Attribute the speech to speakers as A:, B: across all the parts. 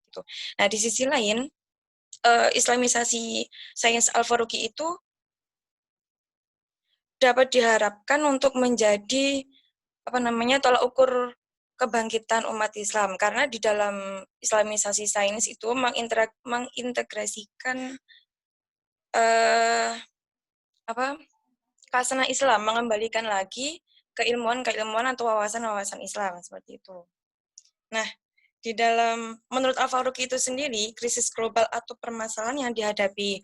A: itu. Nah, di sisi lain, Islamisasi sains Al-Faruqi itu dapat diharapkan untuk menjadi tolak ukur kebangkitan umat Islam, karena di dalam Islamisasi sains itu mengintegrasikan eh, apa kasana Islam, mengembalikan lagi keilmuan atau wawasan-wawasan Islam seperti itu. Nah, di dalam menurut Al-Faruqi itu sendiri, krisis global atau permasalahan yang dihadapi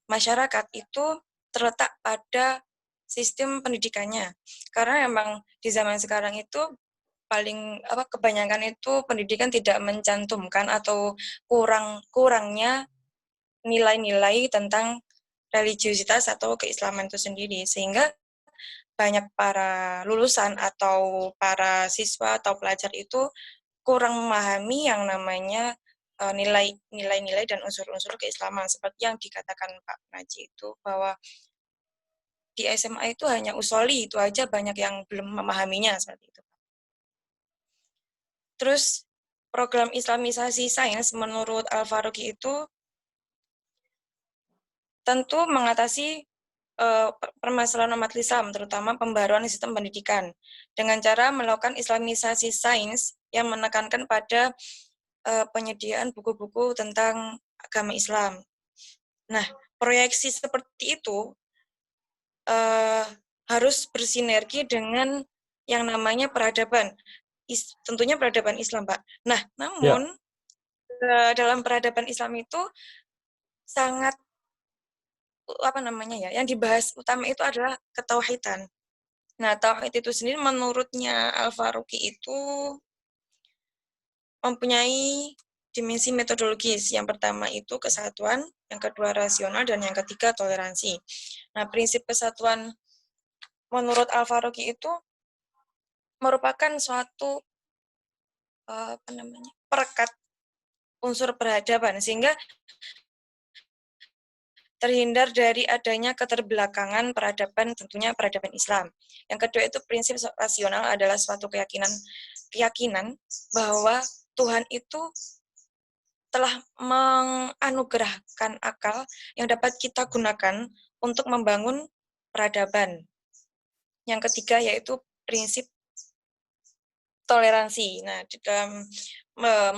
A: masyarakat itu terletak pada sistem pendidikannya. Karena memang di zaman sekarang itu kebanyakan itu pendidikan tidak mencantumkan atau kurangnya nilai-nilai tentang religiusitas atau keislaman itu sendiri, sehingga banyak para lulusan atau para siswa atau pelajar itu kurang memahami yang namanya nilai-nilai dan unsur-unsur keislaman, seperti yang dikatakan Pak Naji itu, bahwa di SMA itu hanya usoli itu aja banyak yang belum memahaminya seperti itu. Terus program Islamisasi sains menurut Al-Faruqi itu tentu mengatasi permasalahan umat Islam, terutama pembaruan sistem pendidikan, dengan cara melakukan Islamisasi sains yang menekankan pada penyediaan buku-buku tentang agama Islam. Nah, proyeksi seperti itu harus bersinergi dengan yang namanya peradaban, tentunya peradaban Islam, Pak. Nah, namun dalam peradaban Islam itu sangat yang dibahas utama itu adalah ketauhidan. Nah, tauhid itu sendiri menurutnya Al-Faruqi itu mempunyai dimensi metodologis. Yang pertama itu kesatuan, yang kedua rasional, dan yang ketiga toleransi. Nah, prinsip kesatuan menurut Al-Faruqi itu merupakan suatu perekat unsur peradaban, sehingga terhindar dari adanya keterbelakangan peradaban, tentunya peradaban Islam. Yang kedua itu prinsip rasional adalah suatu keyakinan bahwa Tuhan itu telah menganugerahkan akal yang dapat kita gunakan untuk membangun peradaban. Yang ketiga yaitu prinsip toleransi. Nah,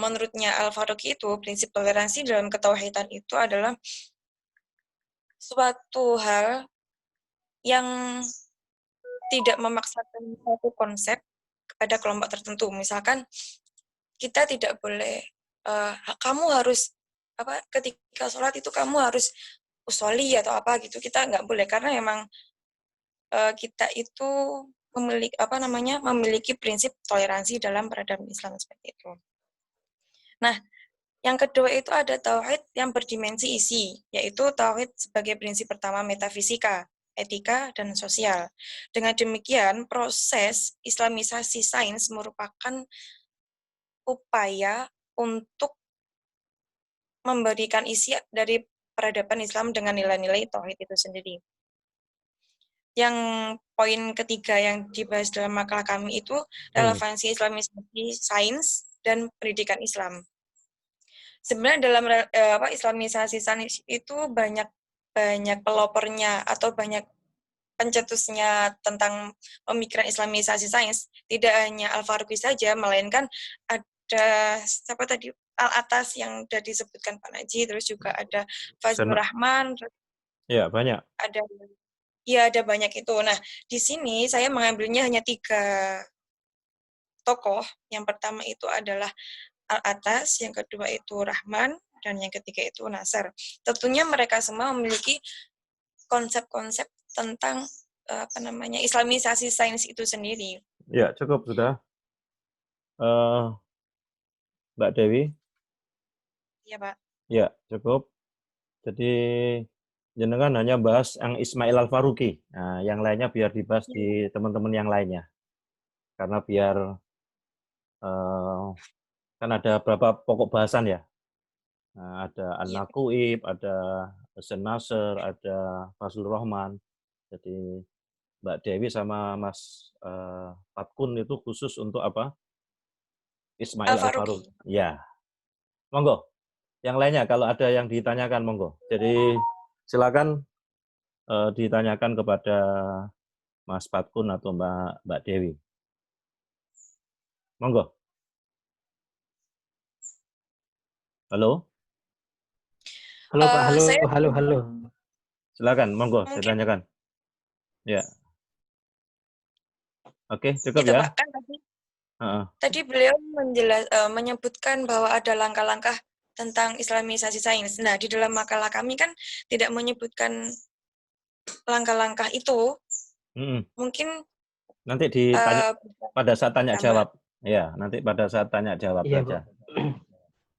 A: menurutnya Al-Faruqi itu prinsip toleransi dalam ketauhidan itu adalah suatu hal yang tidak memaksakan satu konsep kepada kelompok tertentu. Misalkan kita tidak boleh kamu harus ketika sholat itu kamu harus usoli atau apa gitu, kita nggak boleh, karena memang kita itu memiliki prinsip toleransi dalam peradaban Islam seperti itu. Nah, yang kedua itu ada tauhid yang berdimensi isi, yaitu tauhid sebagai prinsip pertama metafisika, etika, dan sosial. Dengan demikian, proses Islamisasi sains merupakan upaya untuk memberikan isi dari peradaban Islam dengan nilai-nilai tauhid itu sendiri. Yang poin ketiga yang dibahas dalam makalah kami itu relevansi Islamisasi sains dan pendidikan Islam. Sebenarnya dalam Islamisasi sains itu banyak pelopornya atau banyak pencetusnya tentang pemikiran Islamisasi sains. Tidak hanya Al-Faruqi saja, melainkan ada Al-Atas yang sudah disebutkan Pak Naji, terus juga ada Fazlur Rahman.
B: Ya, banyak.
A: Ada banyak itu. Nah, di sini saya mengambilnya hanya 3 tokoh. Yang pertama itu adalah Al-Atas, yang kedua itu Rahman, dan yang ketiga itu Nasr. Tentunya mereka semua memiliki konsep-konsep tentang Islamisasi sains itu sendiri.
B: Ya, cukup sudah. Mbak Dewi?
A: Iya, Pak.
B: Ya, cukup. Jadi jenengan hanya bahas yang Ismail Al-Faruqi. Nah, yang lainnya biar dibahas di teman-teman yang lainnya. Karena biar kan ada beberapa pokok bahasan ya. Nah, ada An-Nakuib, ada Hasan Nasr, ada Fazlur Rahman. Jadi Mbak Dewi sama Mas Fatkun itu khusus untuk apa? Ismail Al-Faruqi. Ya. Monggo. Yang lainnya kalau ada yang ditanyakan monggo. Jadi silakan ditanyakan kepada Mas Fatkun atau Mbak Dewi. Monggo. Halo?
C: Halo Pak,
A: Saya
C: halo.
B: Silakan, monggo
A: mungkin
B: ditanyakan. Ya. Oke, cukup
A: itu
B: ya.
A: Pak, kan tadi beliau menyebutkan bahwa ada langkah-langkah tentang Islamisasi sains. Nah, di dalam makalah kami kan tidak menyebutkan langkah-langkah itu. Mungkin
B: nanti ditanya pada saat tanya jawab. Ya, nanti pada saat tanya jawab
C: Iya,
B: saja.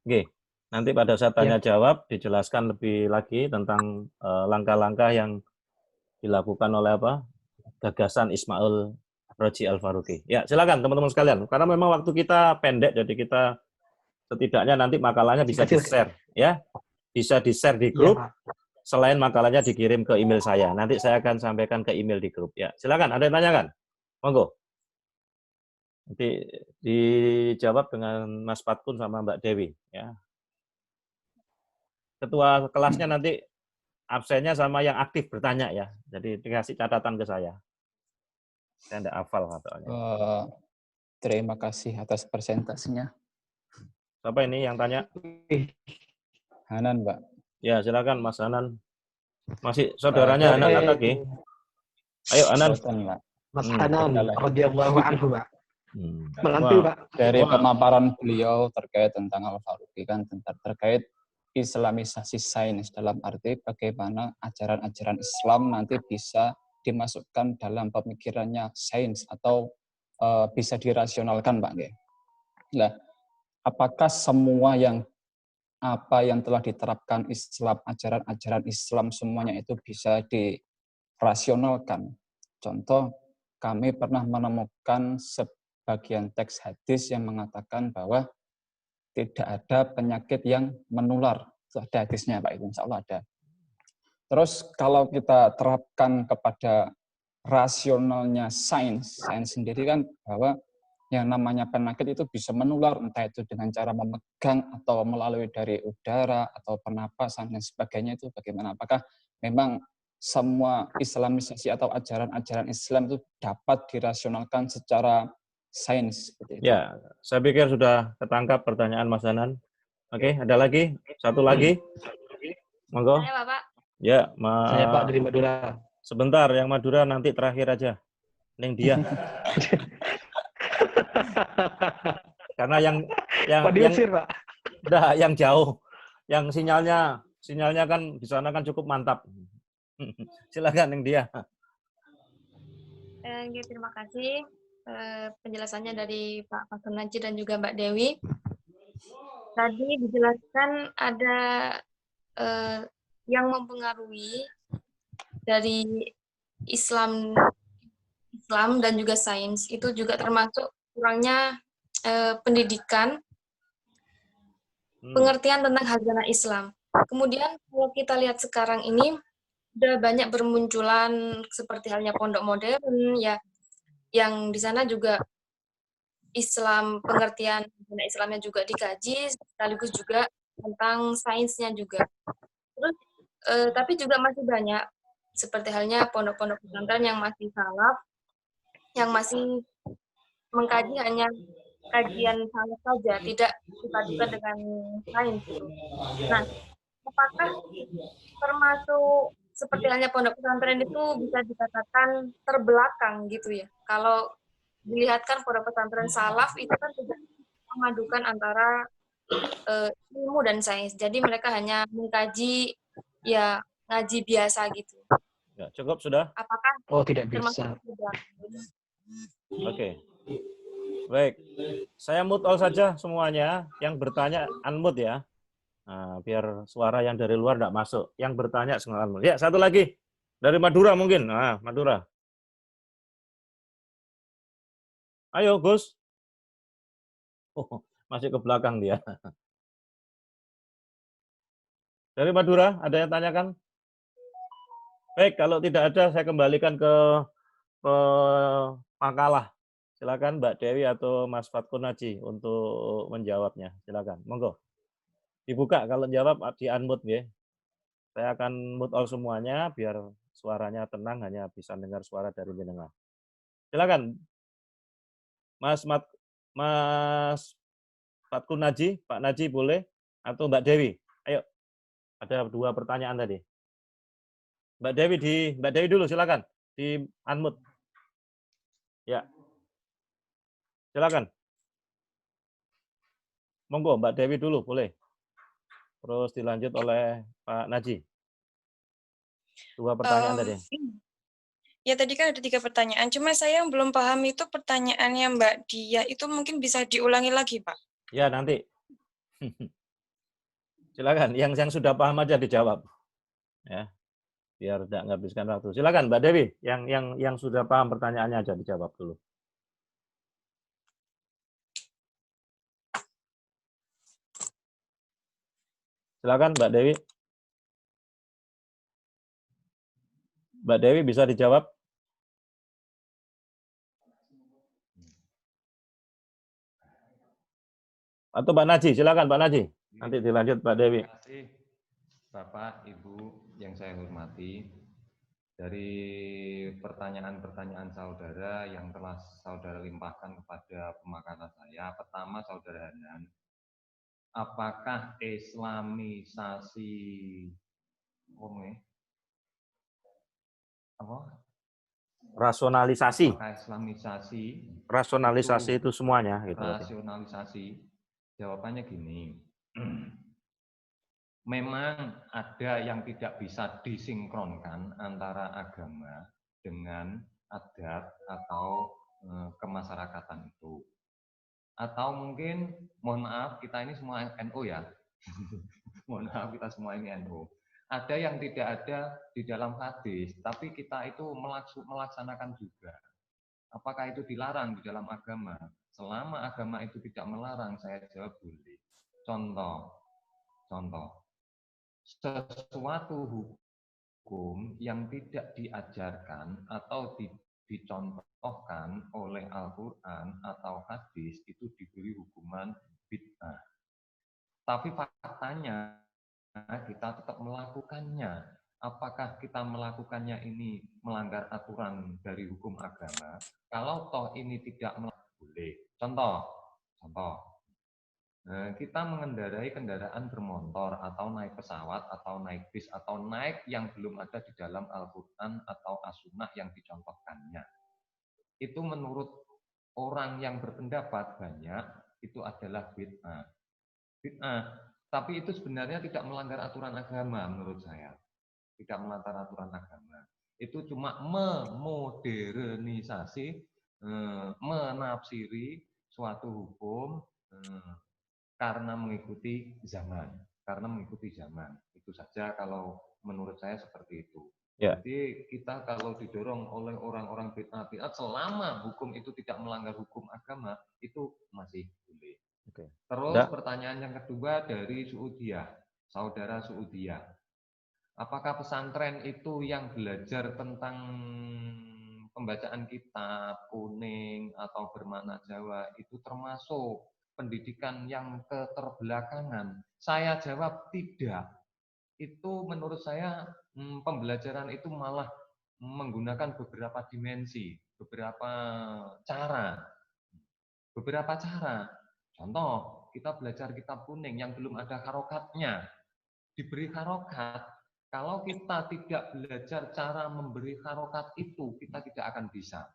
B: Oke. Nanti pada saat tanya jawab dijelaskan lebih lagi tentang langkah-langkah yang dilakukan oleh gagasan Ismail Roji Al-Faruqi. Ya, silakan teman-teman sekalian. Karena memang waktu kita pendek, jadi kita setidaknya nanti makalahnya bisa di-share, ya. Bisa di-share di grup. Selain makalahnya dikirim ke email saya. Nanti saya akan sampaikan ke email di grup. Ya, silakan. Ada yang tanyakan? Monggo. Nanti dijawab dengan Mas Fatkun sama Mbak Dewi. Ya. Ketua kelasnya nanti absennya sama yang aktif bertanya ya. Jadi dikasih catatan ke saya. Saya tidak hafal katanya.
D: Terima kasih atas presentasinya.
B: Siapa ini yang tanya?
D: Hanan, Pak.
B: Ya, silakan Mas Hanan. Masih saudaranya Hanan lagi. Ayo Hanan.
C: Mas Hanan, radhiyallahu anhu, Pak.
B: Menantu,
C: Pak.
D: Dari pemaparan beliau terkait tentang Al-Faruqi kan terkait Islamisasi sains dalam arti bagaimana ajaran-ajaran Islam nanti bisa dimasukkan dalam pemikirannya sains atau bisa dirasionalkan, Pak. Nah, apakah semua apa yang telah diterapkan Islam, ajaran-ajaran Islam semuanya itu bisa dirasionalkan? Contoh, kami pernah menemukan sebagian teks hadis yang mengatakan bahwa tidak ada penyakit yang menular. Itu ada hadisnya, Pak, itu insya Allah ada. Terus kalau kita terapkan kepada rasionalnya sains sendiri kan bahwa yang namanya penyakit itu bisa menular, entah itu dengan cara memegang atau melalui dari udara atau pernapasan dan sebagainya. Itu bagaimana? Apakah memang semua Islamisasi atau ajaran-ajaran Islam itu dapat dirasionalkan secara sains seperti itu?
B: Ya, saya pikir sudah ketangkap pertanyaan Mas Hanan. Oke, ada lagi? Satu lagi? Monggo.
A: Saya, Bapak.
B: Ya,
C: Saya Pak dari Madura.
B: Sebentar, yang Madura nanti terakhir aja. Neng dia. Karena yang
C: diusir, Pak.
B: Udah yang jauh, yang sinyalnya kan di sana kan cukup mantap. Silakan Neng dia.
A: Terima kasih penjelasannya dari Pak Fatkun Najib dan juga Mbak Dewi. Tadi dijelaskan ada yang mempengaruhi dari Islam dan juga sains, itu juga termasuk kurangnya pendidikan, pengertian tentang hasanah Islam. Kemudian kalau kita lihat sekarang ini sudah banyak bermunculan seperti halnya pondok modern ya, yang di sana juga Islam, pengertian Islamnya juga dikaji, sekaligus juga tentang sainsnya juga. Terus tapi juga masih banyak seperti halnya pondok-pondok pesantren yang masih salaf, yang masih mengkaji hanya kajian salaf saja, tidak dipadukan dengan sains. Nah, apakah termasuk seperti halnya pondok pesantren itu bisa dikatakan terbelakang gitu ya? Kalau dilihatkan pondok pesantren salaf itu kan tidak memadukan antara ilmu dan sains. Jadi mereka hanya mengkaji ya ngaji biasa gitu.
B: Ya, cukup sudah?
A: Apakah
C: tidak bisa.
B: Oke. Baik. Saya mute all saja semuanya. Yang bertanya unmute ya. Nah, biar suara yang dari luar tidak masuk. Yang bertanya semua unmute. Ya, satu lagi. Dari Madura mungkin. Nah, Madura. Ayo, Gus. Oh, masih ke belakang dia. Dari Madura, ada yang tanyakan? Baik, kalau tidak ada, saya kembalikan ke makalah. Silakan Mbak Dewi atau Mas Fatkun Najib untuk menjawabnya. Silakan, monggo. Dibuka, kalau jawab di unmute ya. Saya akan mute all semuanya biar suaranya tenang, hanya bisa dengar suara dari jenengan. Silakan, Mas Fatku Naji, Pak Naji boleh, atau Mbak Dewi. Ayo, ada 2 pertanyaan tadi. Mbak Dewi dulu, silakan di unmute. Ya, silakan. Monggo, Mbak Dewi dulu, boleh. Terus dilanjut oleh Pak Naji. 2 pertanyaan tadi.
A: Ya tadi kan ada 3 pertanyaan, cuma saya yang belum paham itu pertanyaannya Mbak Dia itu mungkin bisa diulangi lagi, Pak.
B: Ya, nanti. Silakan, yang sudah paham aja dijawab. Ya, biar tidak menghabiskan waktu. Silakan Mbak Dewi, yang sudah paham pertanyaannya aja dijawab dulu. Silakan Mbak Dewi. Mbak Dewi bisa dijawab? Atau Pak Naji, silakan Pak Naji. Nanti dilanjut Mbak Dewi.
E: Terima kasih Bapak, Ibu yang saya hormati. Dari pertanyaan-pertanyaan saudara yang telah saudara limpahkan kepada pemakanan saya. Pertama, saudara Hanan, apakah islamisasi
B: Rasionalisasi.
E: Apakah islamisasi?
B: Rasionalisasi itu semuanya. Gitu.
E: Rasionalisasi. Jawabannya gini. Memang ada yang tidak bisa disinkronkan antara agama dengan adat atau kemasyarakatan itu. Atau mungkin, mohon maaf, kita ini semua NU ya. Mohon maaf, kita semua ini NU. Ada yang tidak ada di dalam hadis, tapi kita itu melaksanakan juga. Apakah itu dilarang di dalam agama? Selama agama itu tidak melarang, saya jawab boleh. Contoh. Sesuatu hukum yang tidak diajarkan atau dicontohkan oleh Al-Quran atau hadis itu diberi hukuman bid'ah. Tapi faktanya kita tetap melakukannya. Apakah kita melakukannya ini melanggar aturan dari hukum agama? Kalau toh ini tidak boleh. Contoh. Kita mengendarai kendaraan bermotor atau naik pesawat atau naik bis atau naik yang belum ada di dalam Al-Quran atau As-Sunnah yang dicontohkannya. Itu menurut orang yang berpendapat banyak, itu adalah bid'ah. Tapi itu sebenarnya tidak melanggar aturan agama menurut saya. Tidak melanggar aturan agama. Itu cuma memodernisasi, menafsiri suatu hukum, karena mengikuti zaman. Itu saja kalau menurut saya seperti itu. Ya. Jadi kita kalau didorong oleh orang-orang bid'ah selama hukum itu tidak melanggar hukum agama, itu masih boleh. Oke. Terus pertanyaan yang kedua dari Saudiyah, saudara Saudiyah. Apakah pesantren itu yang belajar tentang pembacaan kitab, kuning, atau bermakna Jawa, itu termasuk pendidikan yang keterbelakangan? Saya jawab tidak. Itu menurut saya pembelajaran itu malah menggunakan beberapa dimensi, beberapa cara. Contoh, kita belajar kitab kuning yang belum ada harokatnya. Diberi harokat. Kalau kita tidak belajar cara memberi harokat itu, kita tidak akan bisa.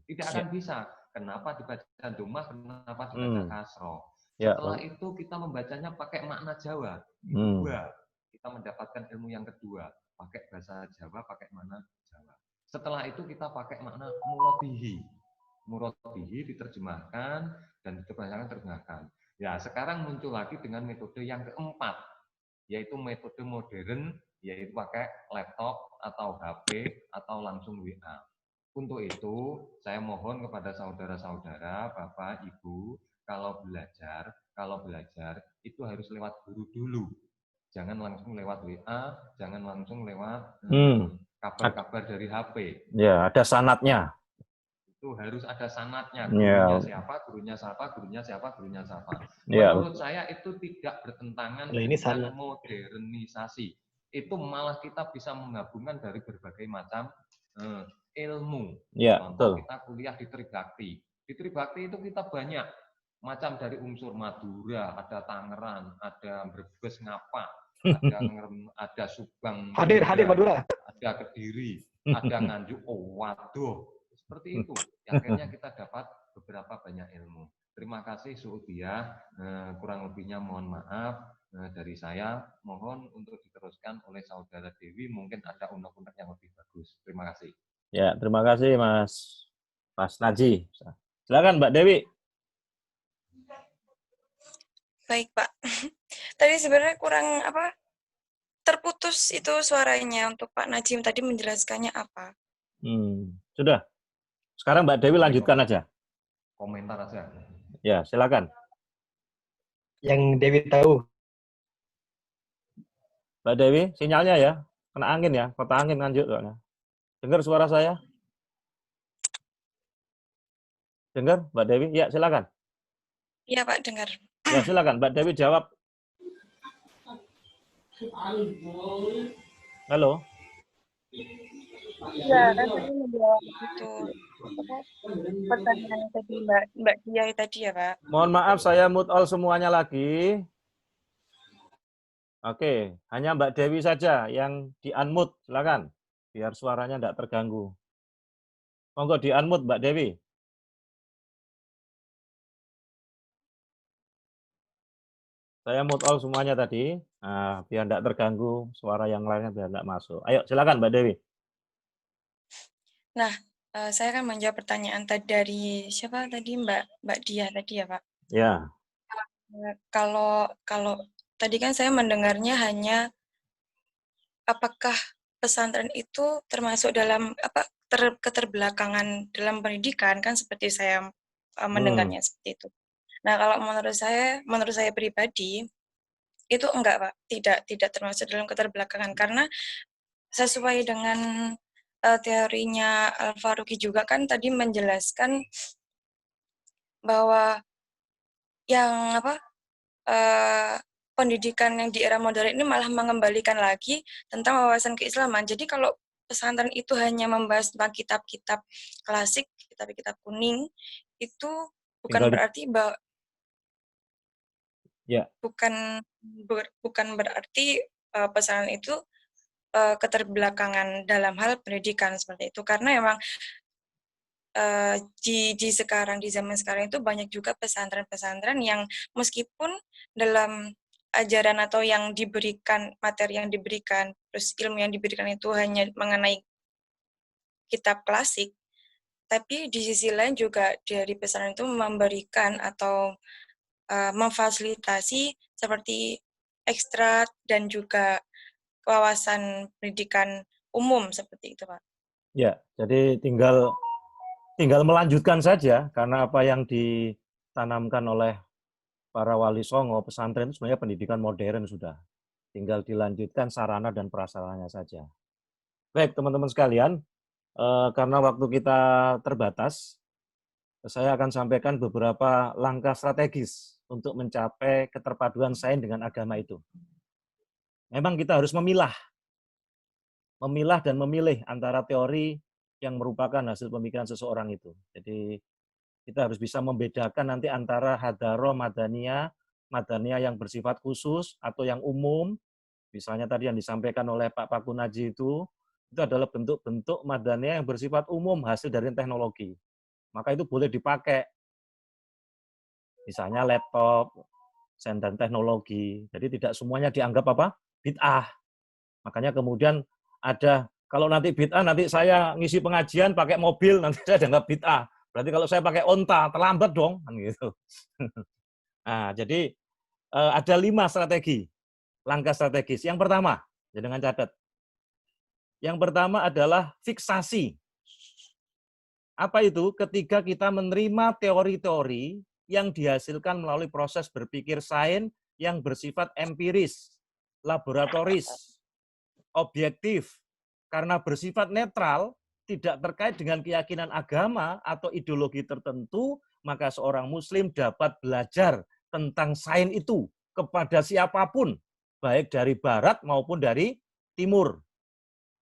E: Tidak akan bisa. Kenapa dibaca domah, kenapa dibaca kasroh? Setelah itu kita membacanya pakai makna Jawa. Dua, kita mendapatkan ilmu yang kedua. Pakai bahasa Jawa, pakai makna Jawa. Setelah itu kita pakai makna muradihi. Muradihi diterjemahkan dan diterjemahkan. Ya, sekarang muncul lagi dengan metode yang keempat, yaitu metode modern, yaitu pakai laptop atau HP atau langsung WA. Untuk itu, saya mohon kepada saudara-saudara, Bapak, Ibu, kalau belajar itu harus lewat guru dulu. Jangan langsung lewat WA, jangan langsung lewat kabar-kabar dari HP.
B: Ya, ada sanatnya.
E: Itu harus ada sanatnya.
B: Ya.
E: Gurunya siapa, gurunya siapa, gurunya siapa, gurunya siapa.
B: Ya.
E: Menurut saya itu tidak bertentangan
C: Kalau ini
E: dengan
C: sanat.
E: modernisasi. Itu malah kita bisa menggabungkan dari berbagai macam ilmu.
B: Ya,
E: Contoh
B: betul.
E: kita kuliah di Tribakti. Di Tribakti itu kita banyak macam dari unsur Madura, ada Tangerang, ada Brebes Ngapa, ada Subang,
C: Hadir Madura.
E: ada Kediri, ada Nganjuk. Oh, waduh, seperti itu. Akhirnya kita dapat beberapa banyak ilmu. Terima kasih Suudia, kurang lebihnya mohon maaf dari saya. Mohon untuk diteruskan oleh Saudara Dewi, mungkin ada unek-unek yang lebih bagus. Terima kasih.
B: Ya, terima kasih Mas Naji. Silakan Mbak Dewi.
A: Baik, Pak. Tadi sebenarnya kurang terputus itu suaranya untuk Pak Najim tadi menjelaskannya apa.
B: Sudah. Sekarang Mbak Dewi lanjutkan aja.
E: Komentar aja.
B: Ya, silakan.
C: Yang Dewi tahu.
B: Mbak Dewi, sinyalnya ya. Kena angin ya, kota angin lanjut. Dengar suara saya? Dengar Mbak Dewi? Ya, silakan.
A: Iya, Pak, dengar.
B: Ya, silakan Mbak Dewi jawab. Halo.
A: Iya, kan tadi menjawab itu pertanyaan tadi Mbak Dia tadi ya, Pak.
B: Mohon maaf saya mute all semuanya lagi. Oke, hanya Mbak Dewi saja yang di-unmute, silakan. Biar suaranya tidak terganggu. Monggo di-unmute Mbak Dewi. Saya mute all semuanya tadi, biar tidak terganggu suara yang lainnya biar tidak masuk. Ayo, silakan Mbak Dewi.
A: Nah, saya akan menjawab pertanyaan tadi dari siapa tadi Mbak Dia tadi ya, Pak.
B: Ya.
A: Kalau tadi kan saya mendengarnya hanya apakah pesantren itu termasuk dalam keterbelakangan dalam pendidikan, kan seperti saya mendengarnya seperti itu. Nah, kalau menurut saya pribadi itu enggak, Pak, tidak termasuk dalam keterbelakangan karena sesuai dengan teorinya Al-Faruqi juga kan tadi menjelaskan bahwa yang pendidikan yang di era modern ini malah mengembalikan lagi tentang wawasan keislaman. Jadi kalau pesantren itu hanya membahas tentang kitab-kitab klasik, kitab-kitab kuning, itu bukan berarti bahwa bukan berarti pesantren itu keterbelakangan dalam hal pendidikan seperti itu, karena memang di zaman sekarang itu banyak juga pesantren-pesantren yang meskipun dalam ajaran atau yang diberikan, materi yang diberikan, terus ilmu yang diberikan itu hanya mengenai kitab klasik, tapi di sisi lain juga dari pesantren itu memberikan atau memfasilitasi seperti ekstra dan juga wawasan pendidikan umum seperti itu, Pak.
B: Ya, jadi tinggal melanjutkan saja karena apa yang ditanamkan oleh para wali songo pesantren itu sebenarnya pendidikan modern sudah. Tinggal dilanjutkan sarana dan prasarananya saja. Baik, teman-teman sekalian, karena waktu kita terbatas, saya akan sampaikan beberapa langkah strategis untuk mencapai keterpaduan sains dengan agama itu. Memang kita harus memilah dan memilih antara teori yang merupakan hasil pemikiran seseorang itu. Jadi kita harus bisa membedakan nanti antara hadaro madaniyah yang bersifat khusus atau yang umum. Misalnya tadi yang disampaikan oleh Pak Pakunaji itu adalah bentuk-bentuk madaniyah yang bersifat umum hasil dari teknologi. Maka itu boleh dipakai. Misalnya laptop, dan teknologi. Jadi tidak semuanya dianggap bid'ah. Makanya kemudian ada, kalau nanti bid'ah, nanti saya ngisi pengajian pakai mobil, nanti saya dianggap bid'ah. Berarti kalau saya pakai onta, terlambat dong. Kan gitu. Nah, jadi ada 5 strategi, langkah strategis. Yang pertama, dengan catat. Yang pertama adalah fiksasi. Apa itu? Ketika kita menerima teori-teori yang dihasilkan melalui proses berpikir sains yang bersifat empiris, laboratoris, objektif, karena bersifat netral, tidak terkait dengan keyakinan agama atau ideologi tertentu, maka seorang muslim dapat belajar tentang sains itu kepada siapapun, baik dari barat maupun dari timur,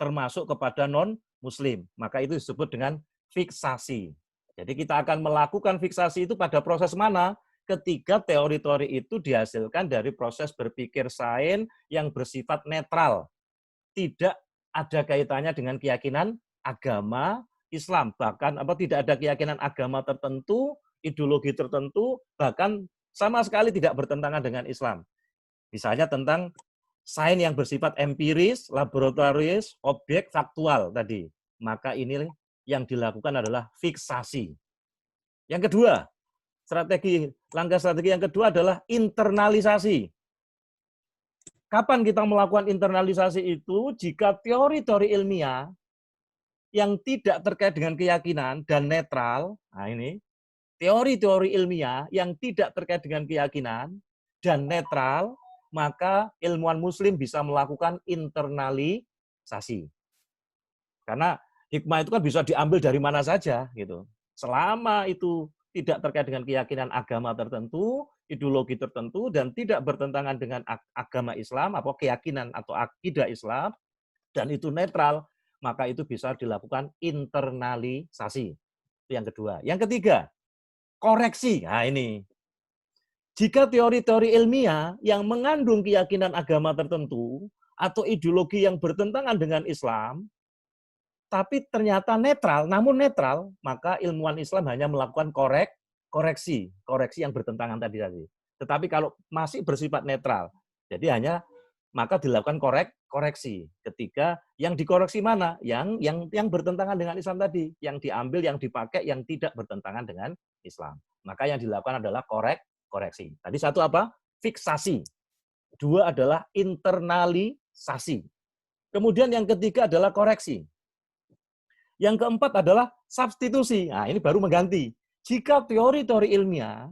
B: termasuk kepada non-muslim. Maka itu disebut dengan fiksasi. Jadi kita akan melakukan fiksasi itu pada proses mana? Ketika teori-teori itu dihasilkan dari proses berpikir sains yang bersifat netral. Tidak ada kaitannya dengan keyakinan agama Islam. Bahkan tidak ada keyakinan agama tertentu, ideologi tertentu, bahkan sama sekali tidak bertentangan dengan Islam. Misalnya tentang sains yang bersifat empiris, laboratoris, objek, faktual tadi. Maka ini yang dilakukan adalah fiksasi. Yang kedua, langkah strategi yang kedua adalah internalisasi. Kapan kita melakukan internalisasi itu? Jika teori-teori ilmiah yang tidak terkait dengan keyakinan dan netral, nah ini, teori-teori ilmiah yang tidak terkait dengan keyakinan dan netral, maka ilmuwan muslim bisa melakukan internalisasi. Karena hikmah itu kan bisa diambil dari mana saja, gitu. Selama itu tidak terkait dengan keyakinan agama tertentu, ideologi tertentu, dan tidak bertentangan dengan agama Islam, atau keyakinan atau akidah Islam, dan itu netral, maka itu bisa dilakukan internalisasi. Itu yang kedua. Yang ketiga, koreksi. Nah ini, jika teori-teori ilmiah yang mengandung keyakinan agama tertentu, atau ideologi yang bertentangan dengan Islam, tapi ternyata netral, namun netral, maka ilmuwan Islam hanya melakukan koreksi yang bertentangan tadi. Tetapi kalau masih bersifat netral, jadi hanya maka dilakukan koreksi. Ketika yang dikoreksi mana? Yang bertentangan dengan Islam tadi, yang diambil, yang dipakai, yang tidak bertentangan dengan Islam. Maka yang dilakukan adalah koreksi. Tadi satu apa? Fiksasi. Dua adalah internalisasi. Kemudian yang ketiga adalah koreksi. Yang keempat adalah substitusi. Nah, ini baru mengganti. Jika teori-teori ilmiah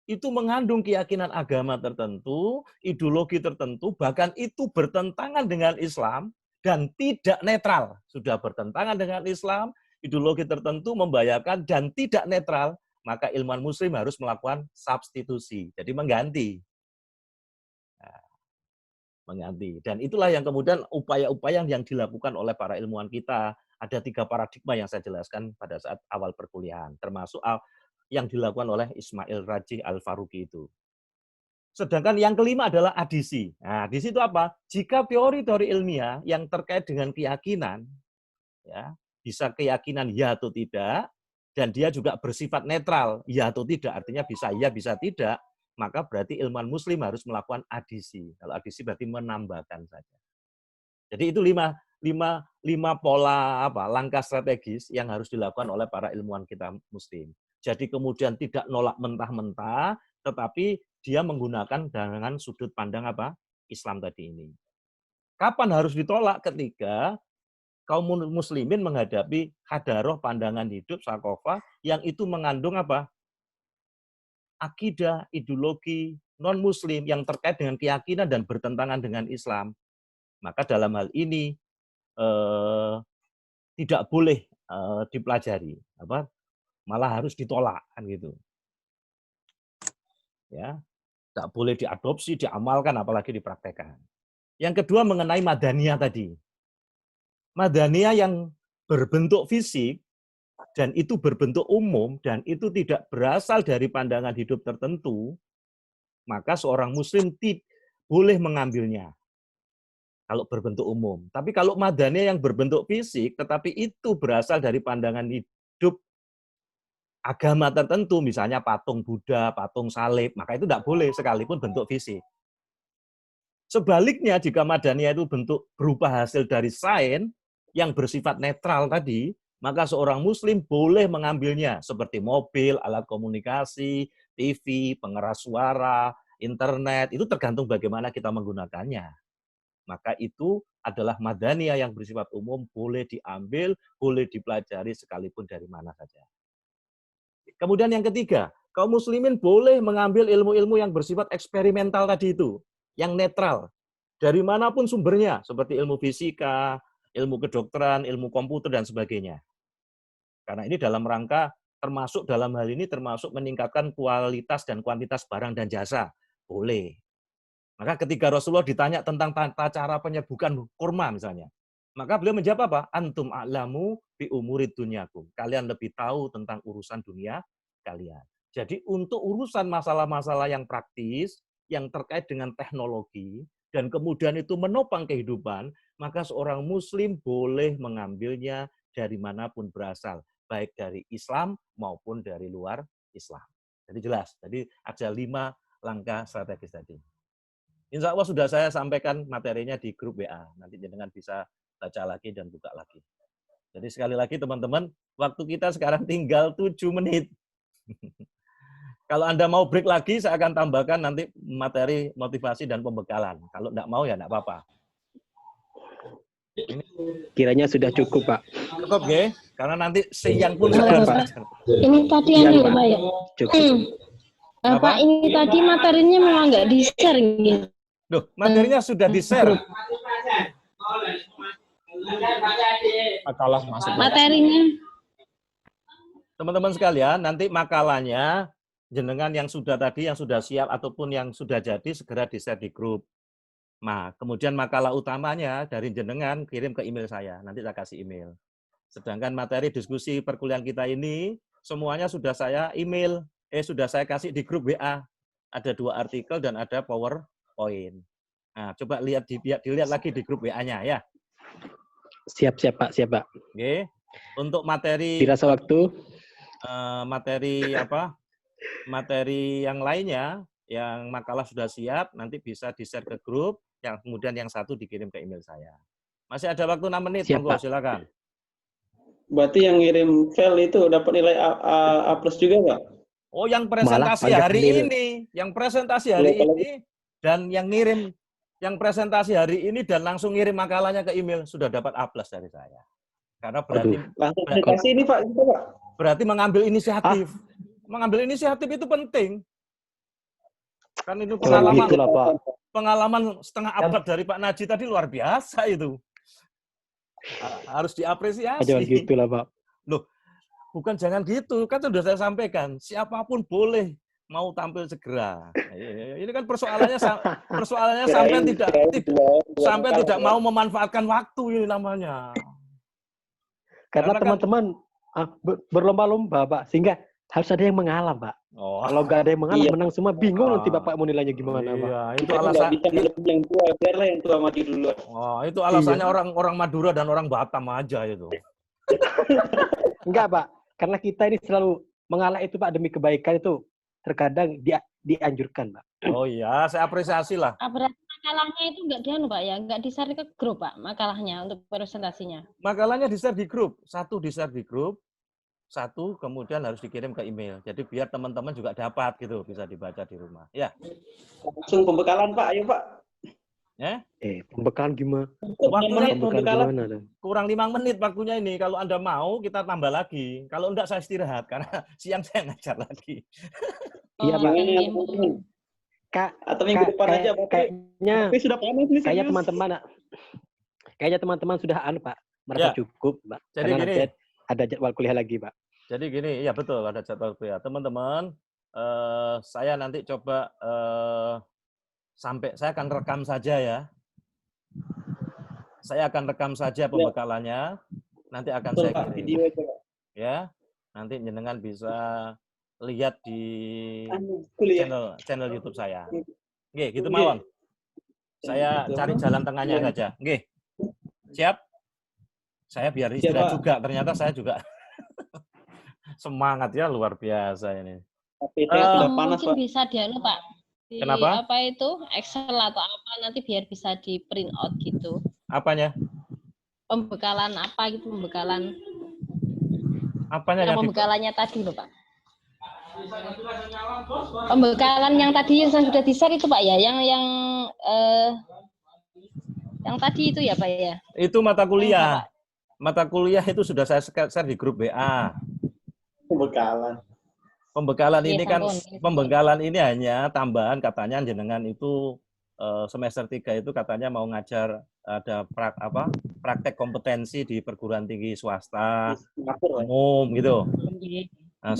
B: itu mengandung keyakinan agama tertentu, ideologi tertentu, bahkan itu bertentangan dengan Islam dan tidak netral. Sudah bertentangan dengan Islam, ideologi tertentu membahayakan dan tidak netral, maka ilmuwan muslim harus melakukan substitusi. Jadi mengganti. Nah, mengganti. Dan itulah yang kemudian upaya-upaya yang dilakukan oleh para ilmuwan kita. Ada 3 paradigma yang saya jelaskan pada saat awal perkuliahan, termasuk yang dilakukan oleh Ismail Rajih Al-Faruqi itu. Sedangkan yang kelima adalah adisi. Nah, adisi itu apa? Jika teori-teori ilmiah yang terkait dengan keyakinan, ya, bisa keyakinan ya atau tidak, dan dia juga bersifat netral, ya atau tidak, artinya bisa ya, bisa tidak, maka berarti ilmuwan muslim harus melakukan adisi. Kalau adisi berarti menambahkan saja. Jadi itu lima pola langkah strategis yang harus dilakukan oleh para ilmuwan kita muslim. Jadi kemudian tidak nolak mentah-mentah, tetapi dia menggunakan dengan sudut pandang Islam tadi ini. Kapan harus ditolak? Ketika kaum muslimin menghadapi hadaroh pandangan hidup sakofa yang itu mengandung akidah, ideologi non-muslim yang terkait dengan keyakinan dan bertentangan dengan Islam. Maka dalam hal ini tidak boleh dipelajari, malah harus ditolak kan gitu. Ya, tidak boleh diadopsi, diamalkan, apalagi dipraktekkan. Yang kedua mengenai madaniyah tadi. Madaniyah yang berbentuk fisik dan itu berbentuk umum dan itu tidak berasal dari pandangan hidup tertentu, maka seorang muslim boleh mengambilnya. Kalau berbentuk umum. Tapi kalau madaniyah yang berbentuk fisik, tetapi itu berasal dari pandangan hidup agama tertentu, misalnya patung Buddha, patung salib, maka itu tidak boleh sekalipun bentuk fisik. Sebaliknya, jika madaniyah itu bentuk berupa hasil dari sains yang bersifat netral tadi, maka seorang muslim boleh mengambilnya, seperti mobil, alat komunikasi, TV, pengeras suara, internet, itu tergantung bagaimana kita menggunakannya. Maka itu adalah madaniyah yang bersifat umum, boleh diambil, boleh dipelajari sekalipun dari mana saja. Kemudian yang ketiga, kaum muslimin boleh mengambil ilmu-ilmu yang bersifat eksperimental tadi itu, yang netral. Dari manapun sumbernya, seperti ilmu fisika, ilmu kedokteran, ilmu komputer, dan sebagainya. Karena ini dalam rangka dalam hal ini termasuk meningkatkan kualitas dan kuantitas barang dan jasa. Boleh. Maka ketika Rasulullah ditanya tentang tata cara penyebukan kurma misalnya, maka beliau menjawab apa? Antum a'lamu bi umurid dunyakum. Kalian lebih tahu tentang urusan dunia kalian. Jadi untuk urusan masalah-masalah yang praktis, yang terkait dengan teknologi, dan kemudian itu menopang kehidupan, maka seorang muslim boleh mengambilnya dari manapun berasal, baik dari Islam maupun dari luar Islam. Jadi jelas, jadi ada 5 langkah strategis tadi. Insya Allah sudah saya sampaikan materinya di grup WA. Nanti jenengan bisa baca lagi dan buka lagi. Jadi sekali lagi teman-teman, waktu kita sekarang tinggal 7 menit. Kalau Anda mau break lagi, saya akan tambahkan nanti materi motivasi dan pembekalan. Kalau enggak mau ya enggak apa-apa.
C: Kiranya sudah cukup, Pak.
B: Cukup, ya? Karena nanti siang pun
C: Cukup,
B: saya harus
C: Pak.
B: belajar.
F: Ini tadi
C: Iya,
F: anu
C: Pak.
F: Pak ya.
C: Cukup.
B: Apa?
F: Pak, ini tadi materinya memang nggak di-share gitu.
B: Duh, materinya sudah di-share.
D: Makalah masuk.
F: Materinya
B: Teman-teman sekalian, nanti makalahnya jenengan yang sudah siap ataupun yang sudah jadi segera di-share di grup. Nah, kemudian makalah utamanya dari jenengan kirim ke email saya, nanti saya kasih email. Sedangkan materi diskusi perkuliahan kita ini semuanya sudah saya sudah saya kasih di grup WA. Ada 2 artikel dan ada PowerPoint. Nah, coba dilihat lagi di grup WA-nya ya.
C: Siap, Pak. Siap, Pak.
B: Oke. Untuk materi
C: Dirasa waktu.
B: Materi yang lainnya, yang makalah sudah siap, nanti bisa di-share ke grup, yang kemudian yang satu dikirim ke email saya. Masih ada waktu 6 menit,
C: Siap,
B: monggo
C: Pak.
B: silakan.
G: Berarti yang ngirim file itu dapat nilai A+ juga, Pak?
B: Oh, yang presentasi
C: Malah
B: hari
C: banyak
B: ini, yang presentasi hari ini, dan yang ngirim, yang presentasi hari ini dan langsung ngirim makalahnya ke email, sudah dapat A+ dari saya. Karena berarti
G: Langsung presentasi ini, Pak. Gitu, Pak.
B: berarti mengambil inisiatif. Mengambil inisiatif itu penting. Kan itu
C: Gitulah, Pak.
B: pengalaman setengah abad dari Pak Naji tadi luar biasa itu. Harus diapresiasi.
C: Jangan gitulah, Pak.
B: Loh, bukan jangan gitu. Kan sudah saya sampaikan, siapapun boleh mau tampil segera. Ini kan persoalannya sampai tidak mau memanfaatkan waktu ini namanya.
C: Karena
B: Karena kan-
C: teman-teman berlomba-lomba, Pak. Sehingga harus ada yang mengalah, Pak.
B: Oh,
C: Kalau nggak ada yang mengalah,
G: Iya.
C: menang semua. Bingung nanti
B: Ah.
C: Bapak mau nilainya gimana, Pak.
B: iya, itu
G: Kita nggak
B: alasan.
G: bisa melebihi yang tua, biarlah yang tua mati dulu.
B: Oh, itu alasannya orang Madura dan orang Batam aja itu.
C: Enggak, Pak. Karena kita ini selalu mengalah itu, Pak, demi kebaikan itu terkadang dianjurkan, Pak.
B: Oh iya, saya apresiasi lah.
F: berarti makalahnya itu nggak dianu Pak ya, nggak di-share ke grup Pak makalahnya untuk presentasinya.
B: Makalahnya di-share di grup. 1 di-share di grup, 1 kemudian harus dikirim ke email. Jadi biar teman-teman juga dapat gitu, bisa dibaca di rumah. Ya.
G: Langsung pembekalan, Pak. Ayo, Pak.
B: Ya.
C: Pembekalan gimana?
B: Waktunya
C: Pembekalan gimana?
B: kurang 5 menit waktunya ini. Kalau Anda mau, kita tambah lagi. Kalau enggak, saya istirahat. Karena siang saya ngajar lagi.
C: Iya, Pak.
F: Oke.
G: Atau minggu depan aja, Pak.
C: Kayaknya
G: Tapi sudah panas nih,
C: kayaknya
G: serius.
C: teman-teman sudah Pak, merasa
B: Ya.
C: cukup, Pak.
B: Jadi
C: Karena
B: gini.
C: nanti ada jadwal kuliah lagi, Pak.
B: Jadi gini, ya betul, ada jadwal kuliah. Teman-teman, saya nanti coba saya akan rekam saja ya. Saya akan rekam saja pembekalannya. Nanti akan
G: Betul,
B: saya
G: Pak.
B: kirim.
G: Video aja, Pak.
B: Ya, nanti jenengan bisa lihat di
G: Kuliah.
B: channel YouTube saya. Oke, gitu
G: Oke.
B: mawon. Saya cari jalan tengahnya saja. Oke. Siap? Saya biar
G: Siap,
B: istirahat
G: Pak.
B: juga. Ternyata saya juga semangat ya, luar biasa ini.
G: Tapi saya sudah panas,
F: Mungkin
G: Pak.
F: bisa dianu Pak. Di
B: Kenapa?
F: apa itu Excel atau apa nanti biar bisa di print out gitu.
B: Apanya?
F: Pembekalan apa gitu, pembekalan
B: Apanya
F: yang
B: yang
F: pembekalannya tadi loh Pak. Pembekalan yang tadi yang sudah di-share itu Pak ya, yang tadi itu ya Pak ya.
B: itu mata
F: Yang
B: kuliah.
F: Bapak-
B: Mata kuliah itu sudah saya share di grup WA.
G: Pembekalan.
B: Pembekalan
F: Iya,
B: ini kan
F: sampun.
B: pembekalan ini hanya tambahan katanya jenengan itu semester 3 itu katanya mau ngajar ada praktek kompetensi di perguruan tinggi swasta umum gitu. Nah,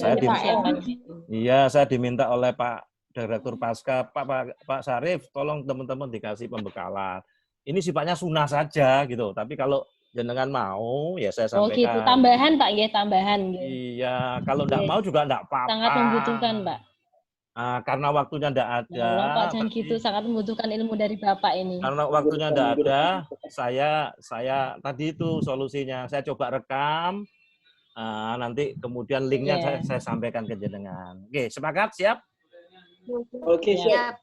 B: saya diminta oleh Pak Direktur Pasca, Pak Sarif, tolong teman-teman dikasih pembekalan. Ini sifatnya sunnah saja gitu. Tapi kalau jenengan mau, ya saya sampaikan.
F: Oh gitu, tambahan Pak, ya tambahan.
B: Iya, kalau enggak mau juga enggak apa-apa.
F: Sangat membutuhkan, Pak.
B: Nah, karena waktunya enggak ada.
F: Ya Allah, Pak, jangan gitu, sangat membutuhkan ilmu dari Bapak ini.
B: Karena waktunya enggak ada, saya tadi itu solusinya. Saya coba rekam, nanti kemudian linknya saya sampaikan ke jenengan. Oke, sepakat? Siap?
G: Oke, siap.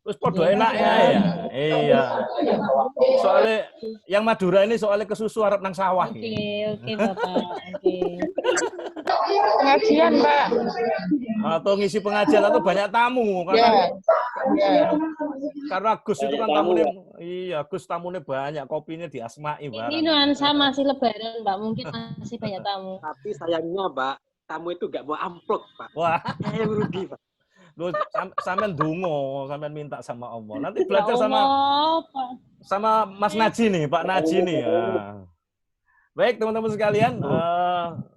B: Terus podo enak ya. Iya. Soalnya yang Madura ini soalnya kesusu arep nang sawah.
F: Oke, Bapak. Oke.
H: Pengajian, Pak.
B: Atau ngisi pengajian atau banyak tamu karena Gus itu kan tamunya, iya Gus tamunya banyak, kopinya diasmai barang.
F: Ini nuansa masih lebaran, Pak, mungkin masih banyak tamu.
C: Tapi sayangnya, Pak, tamu itu nggak mau amplop, Pak.
B: Wah,
C: saya yang rugi, Pak.
B: Lu sampean dongo, sampean minta sama Allah. Nanti belajar sama Mas Naji nih, Pak Naji nih. Baik teman-teman sekalian,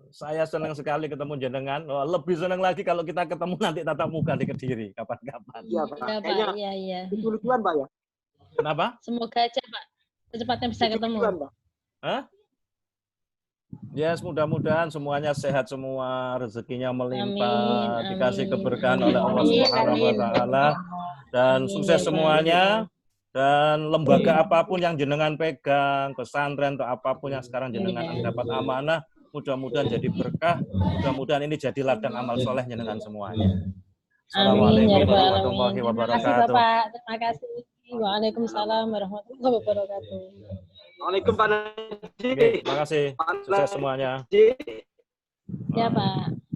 B: saya senang sekali ketemu jenengan. Lebih senang lagi kalau kita ketemu nanti tatap muka di Kediri kapan-kapan.
C: Iya, Pak.
F: Iya, Pak. Iya.
C: Lucu-lucuan, Pak ya.
B: Kenapa?
F: Semoga aja, Pak, secepatnya bisa ketemu.
C: Pak.
B: Hah? Ya, mudah-mudahan semuanya sehat semua, rezekinya melimpah, dikasih keberkahan oleh Allah Subhanahu wa taala, dan sukses semuanya. Dan lembaga apapun yang jenengan pegang, pesantren atau apapun yang sekarang jenengan dapat amanah, mudah-mudahan jadi berkah, mudah-mudahan ini jadi ladang amal soleh jenengan semuanya. Assalamualaikum warahmatullahi wabarakatuh.
F: Terima kasih, Bapak. Terima kasih. Waalaikumsalam warahmatullahi wabarakatuh.
C: Waalaikumsalam, Pak Naji.
B: Oke, terima kasih. Sukses semuanya.
F: Ya, Pak.